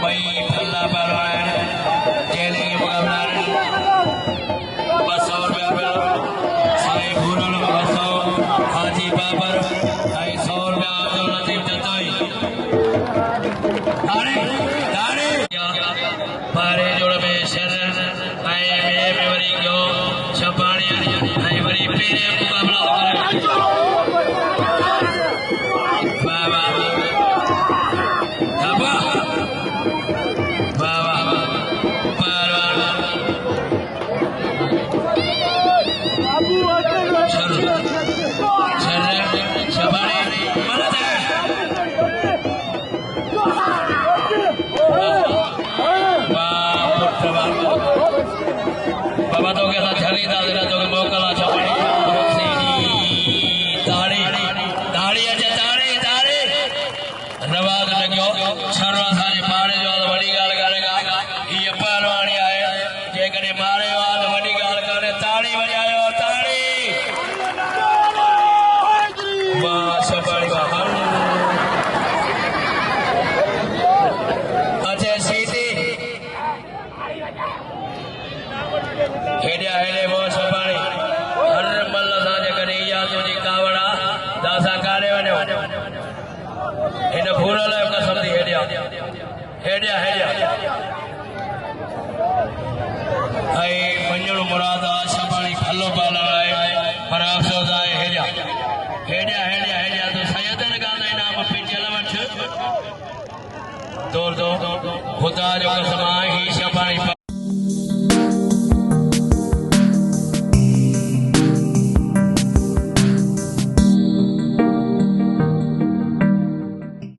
Bayi Palla Balwan, जो छपाणी I worry पेरे मुकाबला वाह वाह बाबा तो के साथ छली दादरा तो के मोकला छपाणी ताड़ी ताड़ी अचे ताड़ी ताड़ी रवाद लॻियो छरो असांजे पाड़े जो वॾी ॻाल्हि कान्हे हीअ पहलवानी आहे जेकॾहिं मारे वियो आहे त वॾी ॻाल्हि कान्हे ताड़ी वॼायो ताड़ी वाह छपाणी वाह अचे सीटी हेॾिया हेॾे वो छपाणी हर मल असांजे करे इहा तुंहिंजी कावड़ आहे त असां काॾे वञूं हिन फूल लाइ कसम थी हेॾिया हेॾिया हेॾिया ऐं वञणु मुराद आहे छपाणी खलो पालण लाइ पर अफ़सोस आहे हेॾिया हेॾिया हेॾिया हेॾिया तूं सैयदन खां इनाम पिंजल वठ तोड़ दो खुदा जो कसम आहे ही छपाणी